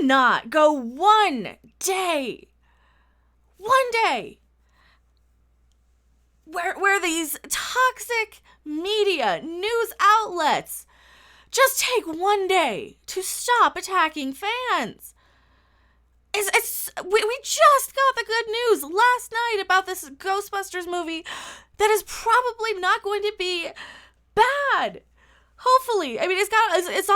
cannot go one day where these toxic media news outlets just take one day to stop attacking fans. We just got the good news last night about this Ghostbusters movie that is probably not going to be bad. Hopefully. I mean, it's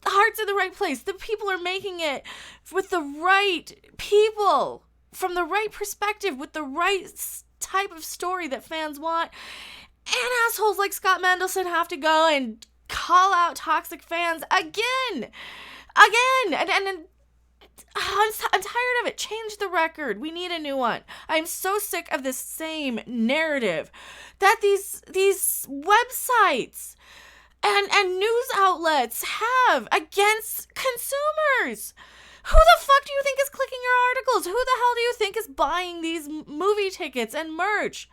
heart's in the right place. The people are making it with the right people, from the right perspective, with the right type of story that fans want. And assholes like Scott Mendelson have to go and call out toxic fans again. And I'm tired of it. Change the record. We need a new one. I'm so sick of this same narrative that these websites and news outlets have against consumers. Who the fuck do you think is clicking your articles? Who the hell do you think is buying these movie tickets and merch?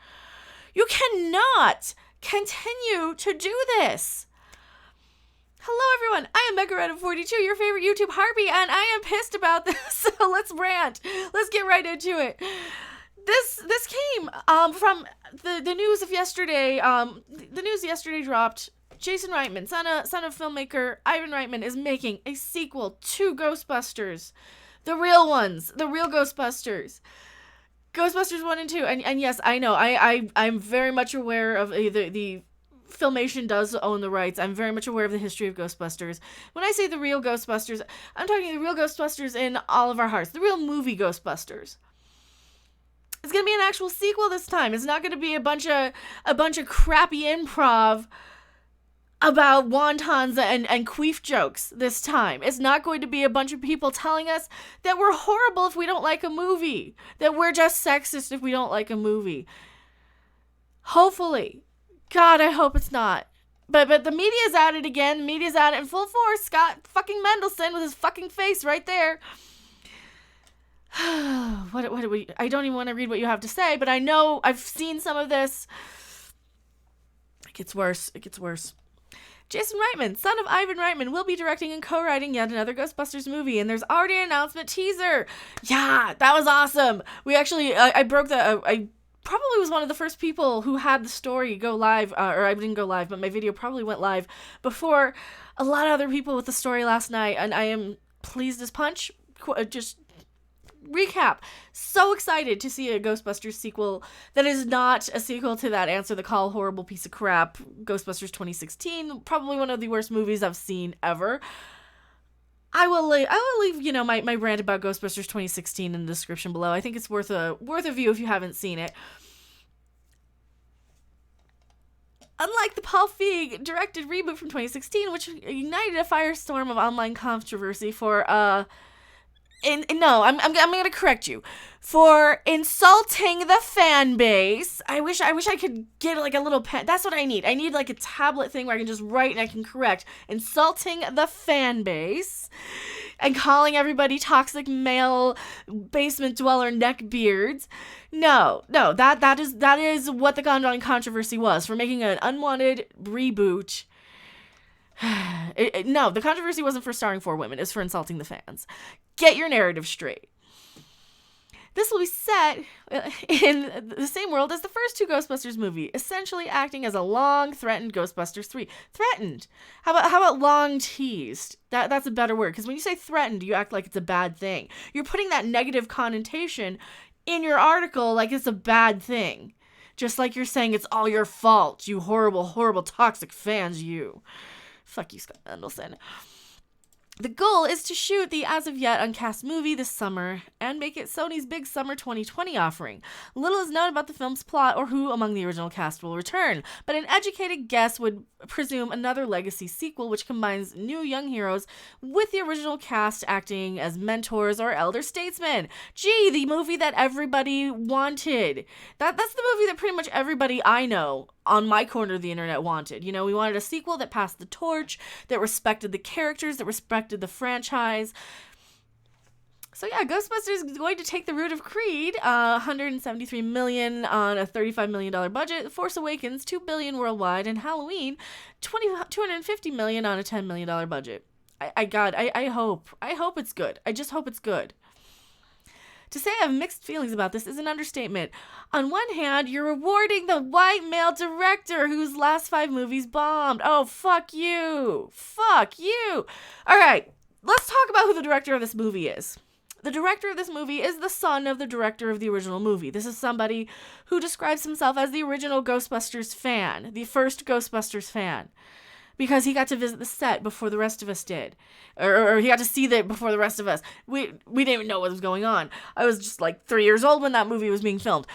You cannot continue to do this. Hello everyone, I am Mecha 42, your favorite YouTube harpy, and I am pissed about this, so let's rant. Let's get right into it. This came from the news of yesterday. The news yesterday dropped. Jason Reitman, son of filmmaker Ivan Reitman, is making a sequel to Ghostbusters. The real ones, the real Ghostbusters. Ghostbusters 1 and 2, and yes, I know, I'm very much aware of the Filmation does own the rights. I'm very much aware of the history of Ghostbusters. When I say the real Ghostbusters, I'm talking the real Ghostbusters in all of our hearts. The real movie Ghostbusters. It's gonna be an actual sequel this time. It's not gonna be a bunch of crappy improv about wontons and queef jokes this time. It's not going to be a bunch of people telling us that we're horrible if we don't like a movie. That we're just sexist if we don't like a movie. Hopefully. God, I hope it's not. But the media's at it again. The media's at it in full force. Scott fucking Mendelson with his fucking face right there. What do we... I don't even want to read what you have to say, but I know I've seen some of this. It gets worse. Jason Reitman, son of Ivan Reitman, will be directing and co-writing yet another Ghostbusters movie, and there's already an announcement teaser. Yeah, that was awesome. We actually... I broke the... I probably was one of the first people who had the story go live, or I didn't go live, but my video probably went live before a lot of other people with the story last night, and I am pleased as punch. Just recap. So excited to see a Ghostbusters sequel that is not a sequel to that Answer the Call horrible piece of crap, Ghostbusters 2016, probably one of the worst movies I've seen ever. I will leave my rant about Ghostbusters 2016 in the description below. I think it's worth a view if you haven't seen it. Unlike the Paul Feig directed reboot from 2016, which ignited a firestorm of online controversy for I'm going to correct you. For insulting the fan base. I wish I could get like a little pen. That's what I need. I need like a tablet thing where I can just write and I can correct. Insulting the fan base and calling everybody toxic male basement dweller neckbeards. No, that is what the online controversy was, for making an unwanted reboot. No, the controversy wasn't for starring 4 women. It's for insulting the fans. Get your narrative straight. This will be set in the same world as the first 2 Ghostbusters movie, essentially acting as a long-threatened Ghostbusters 3. Threatened. How about long-teased? That's a better word, because when you say threatened, you act like it's a bad thing. You're putting that negative connotation in your article like it's a bad thing. Just like you're saying it's all your fault, you horrible, horrible, toxic fans, you. Fuck you, Scott Mendelson. The goal is to shoot the as-of-yet uncast movie this summer and make it Sony's big summer 2020 offering. Little is known about the film's plot or who among the original cast will return, but an educated guess would presume another legacy sequel which combines new young heroes with the original cast acting as mentors or elder statesmen. Gee, the movie that everybody wanted. That's the movie that pretty much everybody I know on my corner of the internet wanted. You know, we wanted a sequel that passed the torch, that respected the characters, that respected the franchise. So yeah, Ghostbusters is going to take the route of Creed, $173 million on a $35 million budget, Force Awakens, $2 billion worldwide, and Halloween, $250 million on a $10 million budget. I hope it's good. I just hope it's good. To say I have mixed feelings about this is an understatement. On one hand, you're rewarding the white male director whose last 5 movies bombed. Oh, fuck you. Fuck you. All right, let's talk about who the director of this movie is. The director of this movie is the son of the director of the original movie. This is somebody who describes himself as the original Ghostbusters fan, the first Ghostbusters fan, because he got to visit the set before the rest of us did. Or he got to see that before the rest of us. We didn't even know what was going on. I was just like 3 years old when that movie was being filmed.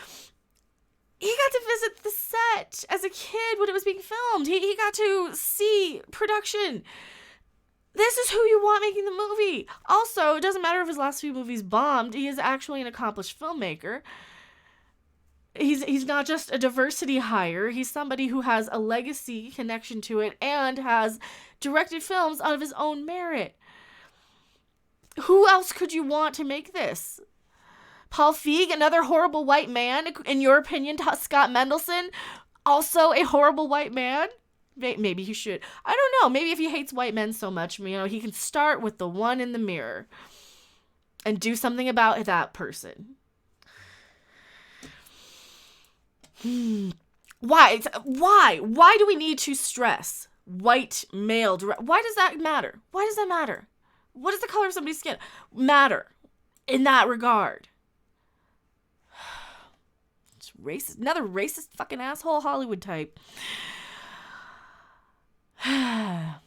He got to visit the set as a kid when it was being filmed. He got to see production. This is who you want making the movie. Also, it doesn't matter if his last few movies bombed. He is actually an accomplished filmmaker. He's not just a diversity hire. He's somebody who has a legacy connection to it and has directed films out of his own merit. Who else could you want to make this? Paul Feig, another horrible white man, in your opinion? Scott Mendelsohn, also a horrible white man? Maybe he should. I don't know. Maybe if he hates white men so much, he can start with the one in the mirror and do something about that person. Why do we need to stress white male why does that matter? What does the color of somebody's skin matter in that regard? It's racist, another racist fucking asshole Hollywood type. And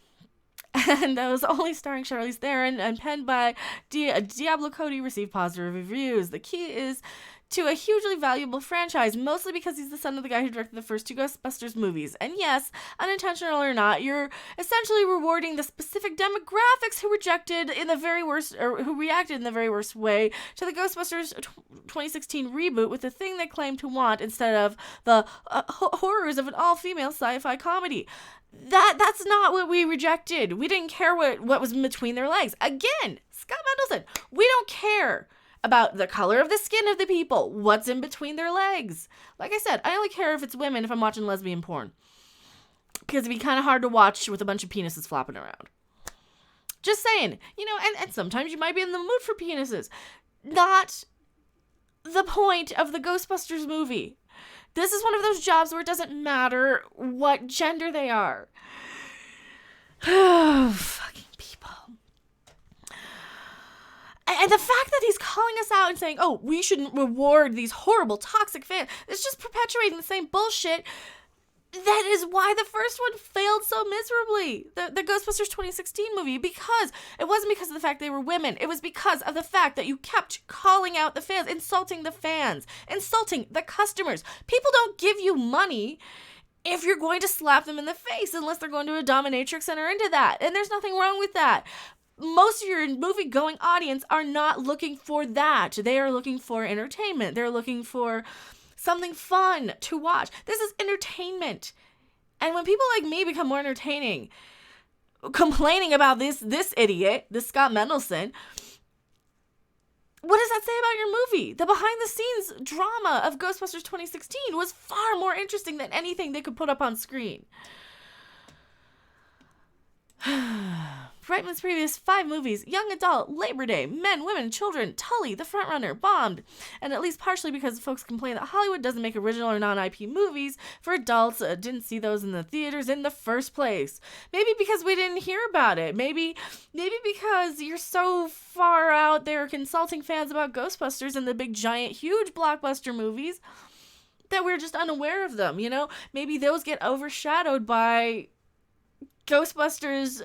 that was only starring Charlize Theron and penned by Diablo Cody, received positive reviews. The key is to a hugely valuable franchise, mostly because he's the son of the guy who directed the first 2 Ghostbusters movies. And yes, unintentional or not, you're essentially rewarding the specific demographics who reacted in the very worst way to the Ghostbusters 2016 reboot with the thing they claim to want instead of the horrors of an all-female sci-fi comedy. That's not what we rejected. We didn't care what was in between their legs. Again, Scott Mendelsohn, we don't care about the color of the skin of the people, what's in between their legs. Like I said, I only care if it's women if I'm watching lesbian porn. Because it'd be kind of hard to watch with a bunch of penises flopping around. Just saying, and sometimes you might be in the mood for penises. Not the point of the Ghostbusters movie. This is one of those jobs where it doesn't matter what gender they are. Fucking people. And the fact that he's calling us out and saying, oh, we shouldn't reward these horrible, toxic fans, it's just perpetuating the same bullshit. That is why the first one failed so miserably, the Ghostbusters 2016 movie, because it wasn't because of the fact they were women. It was because of the fact that you kept calling out the fans, insulting the fans, insulting the customers. People don't give you money if you're going to slap them in the face, unless they're going to a dominatrix and are into that. And there's nothing wrong with that. Most of your movie-going audience are not looking for that. They are looking for entertainment. They're looking for something fun to watch. This is entertainment. And when people like me become more entertaining, complaining about this idiot, this Scott Mendelsohn, what does that say about your movie? The behind-the-scenes drama of Ghostbusters 2016 was far more interesting than anything they could put up on screen. Reitman's previous 5 movies, Young Adult, Labor Day, Men, Women, Children, Tully, The Frontrunner, bombed. And at least partially because folks complain that Hollywood doesn't make original or non-IP movies for adults, didn't see those in the theaters in the first place. Maybe because we didn't hear about it. Maybe because you're so far out there consulting fans about Ghostbusters and the big, giant, huge blockbuster movies that we're just unaware of them, Maybe those get overshadowed by Ghostbusters,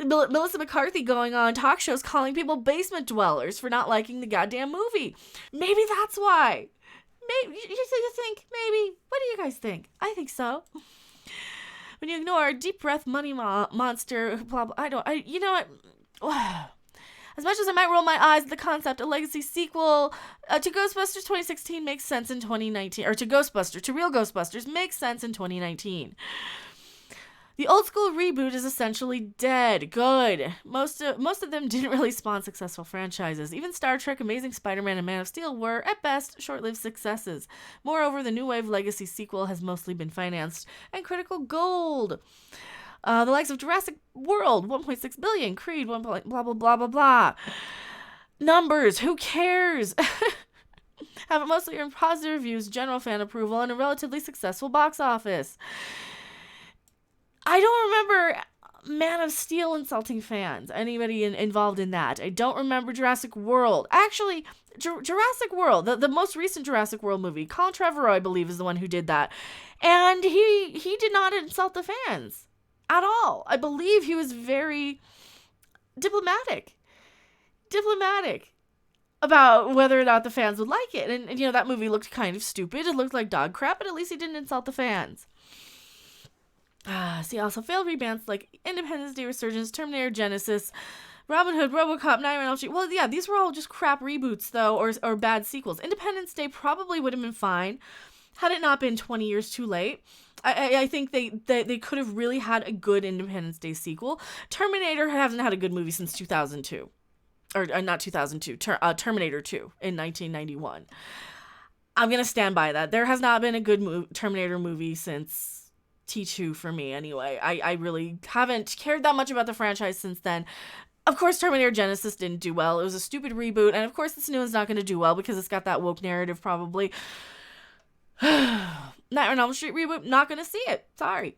Melissa McCarthy going on talk shows calling people basement dwellers for not liking the goddamn movie. Maybe that's why. Maybe you think, maybe. What do you guys think? I think so. When you ignore deep breath money monster, blah, blah, you know what? As much as I might roll my eyes at the concept, a legacy sequel to Ghostbusters 2016 makes sense in 2019, or to Real Ghostbusters makes sense in 2019. The old school reboot is essentially dead. Good. Most of them didn't really spawn successful franchises. Even Star Trek, Amazing Spider-Man, and Man of Steel were, at best, short-lived successes. Moreover, the New Wave Legacy sequel has mostly been financed and critical gold. The likes of Jurassic World, 1.6 billion, Creed, 1. Blah, blah, blah, blah, blah. Numbers, who cares? Have mostly earned positive reviews, general fan approval, and a relatively successful box office. I don't remember Man of Steel insulting fans, anybody involved in that. I don't remember Jurassic World. Actually, Jurassic World, the most recent Jurassic World movie, Colin Trevorrow, I believe, is the one who did that. And he did not insult the fans at all. I believe he was very diplomatic about whether or not the fans would like it. And you know, that movie looked kind of stupid. It looked like dog crap, but at least he didn't insult the fans. See, also failed reboots like Independence Day Resurgence, Terminator Genesis, Robin Hood, RoboCop, Nightmare on Elm Street. Well, yeah, these were all just crap reboots, though, or bad sequels. Independence Day probably would have been fine had it not been 20 years too late. I think they could have really had a good Independence Day sequel. Terminator hasn't had a good movie since 2002. Or not 2002, Terminator 2 in 1991. I'm going to stand by that. There has not been a good Terminator movie since T2 for me anyway. I really haven't cared that much about the franchise since then. Of course, Terminator Genesis didn't do well. It was a stupid reboot. And of course, this new one's not going to do well because it's got that woke narrative probably. Nightmare on Elm Street reboot, not going to see it. Sorry.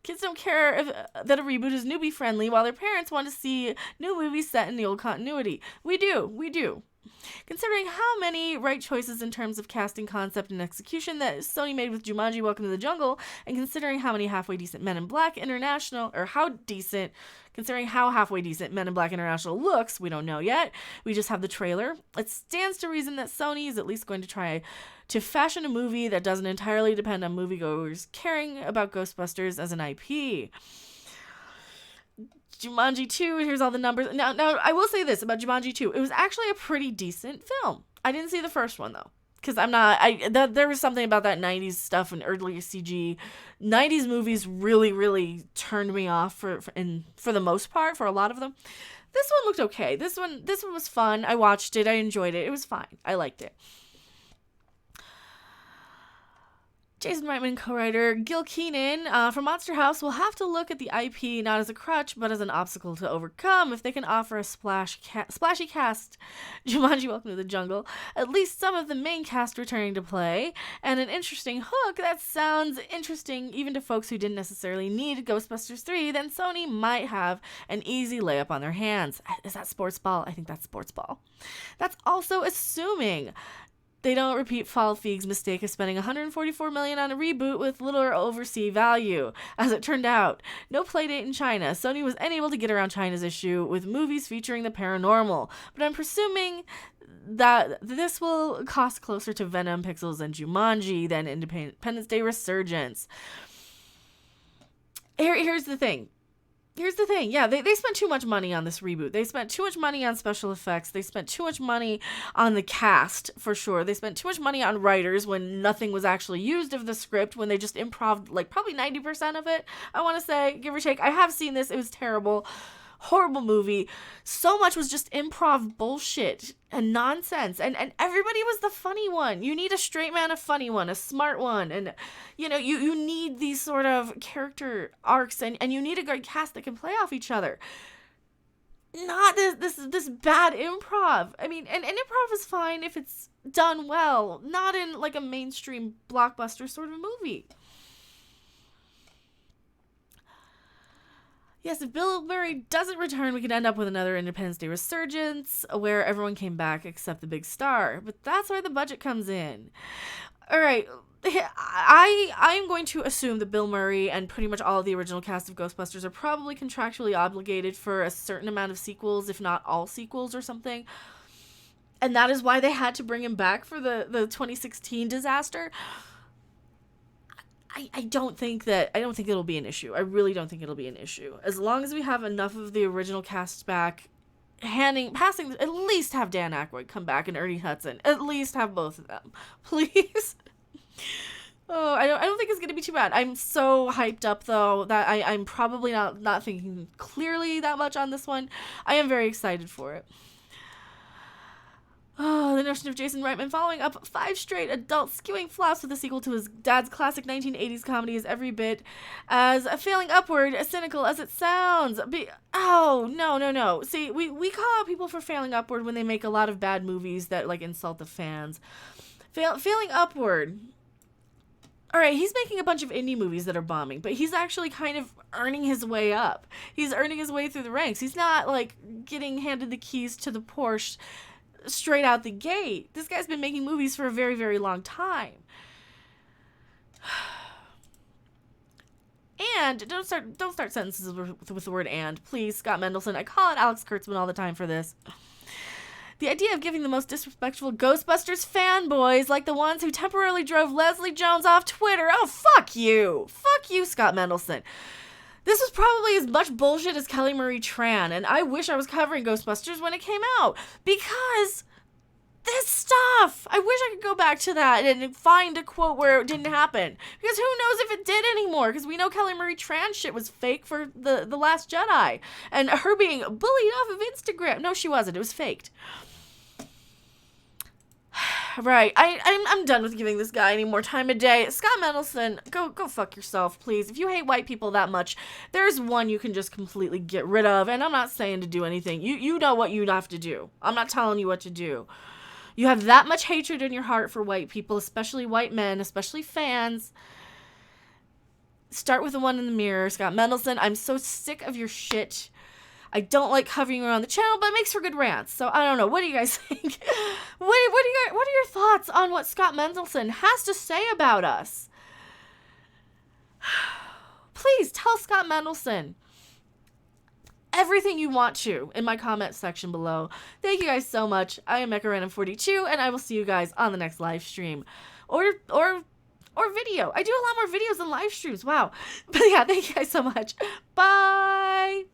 Kids don't care that a reboot is newbie friendly, while their parents want to see new movies set in the old continuity. We do. Considering how many right choices in terms of casting, concept, and execution that Sony made with Jumanji: Welcome to the Jungle, and considering how halfway decent Men in Black International looks, we don't know yet. We just have the trailer. It stands to reason that Sony is at least going to try to fashion a movie that doesn't entirely depend on moviegoers caring about Ghostbusters as an IP. Jumanji 2, here's all the numbers. Now, I will say this about Jumanji 2. It was actually a pretty decent film. I didn't see the first one, though. Because there was something about that 90s stuff and earlier CG. 90s movies really, really turned me off for the most part, for a lot of them. This one looked okay. This one was fun. I watched it. I enjoyed it. It was fine. I liked it. Jason Reitman co-writer Gil Keenan from Monster House will have to look at the IP not as a crutch, but as an obstacle to overcome if they can offer a splashy cast, Jumanji: Welcome to the Jungle, at least some of the main cast returning to play, and an interesting hook that sounds interesting even to folks who didn't necessarily need Ghostbusters 3, then Sony might have an easy layup on their hands. Is that sports ball? I think that's sports ball. That's also assuming they don't repeat Fall Feig's mistake of spending $144 million on a reboot with little or overseas value. As it turned out, no playdate in China. Sony was unable to get around China's issue with movies featuring the paranormal. But I'm presuming that this will cost closer to Venom, Pixels, and Jumanji than Independence Day Resurgence. Here's the thing. Yeah, they spent too much money on this reboot. They spent too much money on special effects. They spent too much money on the cast, for sure. They spent too much money on writers when nothing was actually used of the script, when they just improv like probably 90% of it, I want to say, give or take. I have seen this. It was terrible. Horrible movie. So much was just improv bullshit and nonsense. And everybody was the funny one. You need a straight man, a funny one, a smart one. And, you know, you need these sort of character arcs and you need a great cast that can play off each other. Not this bad improv. I mean, and improv is fine if it's done well. Not in like a mainstream blockbuster sort of movie. Yes, if Bill Murray doesn't return, we could end up with another Independence Day Resurgence where everyone came back except the big star. But that's where the budget comes in. All right, I'm going to assume that Bill Murray and pretty much all of the original cast of Ghostbusters are probably contractually obligated for a certain amount of sequels, if not all sequels or something. And that is why they had to bring him back for the 2016 disaster. I don't think it'll be an issue. I really don't think it'll be an issue. As long as we have enough of the original cast back, at least have Dan Aykroyd come back and Ernie Hudson. At least have both of them. Please. Oh, I don't think it's going to be too bad. I'm so hyped up, though, that I'm probably not thinking clearly that much on this one. I am very excited for it. Oh, the notion of Jason Reitman following up 5 straight adult skewing flops with a sequel to his dad's classic 1980s comedy is every bit as failing upward, as cynical as it sounds. No. See, we call out people for failing upward when they make a lot of bad movies that, like, insult the fans. Failing upward. Alright, he's making a bunch of indie movies that are bombing, but he's actually kind of earning his way up. He's earning his way through the ranks. He's not, like, getting handed the keys to the Porsche straight out the gate. This guy's been making movies for a very, very long time. And don't start sentences with the word "and." Please, Scott Mendelson. I call it Alex Kurtzman all the time for this. The idea of giving the most disrespectful Ghostbusters fanboys, like the ones who temporarily drove Leslie Jones off Twitter. Oh, fuck you. Fuck you, Scott Mendelson. This was probably as much bullshit as Kelly Marie Tran, and I wish I was covering Ghostbusters when it came out, because this stuff, I wish I could go back to that and find a quote where it didn't happen, because who knows if it did anymore, because we know Kelly Marie Tran shit was fake for the Last Jedi, and her being bullied off of Instagram. No, she wasn't. It was faked. Right, I'm done with giving this guy any more time of day. Scott Mendelson, go fuck yourself, please. If you hate white people that much, there's one you can just completely get rid of, and I'm not saying to do anything. You know what you'd have to do. I'm not telling you what to do. You have that much hatred in your heart for white people, especially white men, especially fans. Start with the one in the mirror, Scott Mendelson. I'm so sick of your shit. I don't like hovering around the channel, but it makes for good rants. So I don't know. What do you guys think? What are your thoughts on what Scott Mendelson has to say about us? Please tell Scott Mendelson everything you want to in my comment section below. Thank you guys so much. I am Mecha Random 42, and I will see you guys on the next live stream or video. I do a lot more videos than live streams. Wow. But yeah, thank you guys so much. Bye.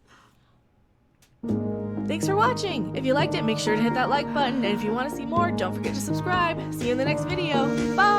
Thanks for watching. If you liked it, make sure to hit that like button. And if you want to see more, don't forget to subscribe. See you in the next video. Bye.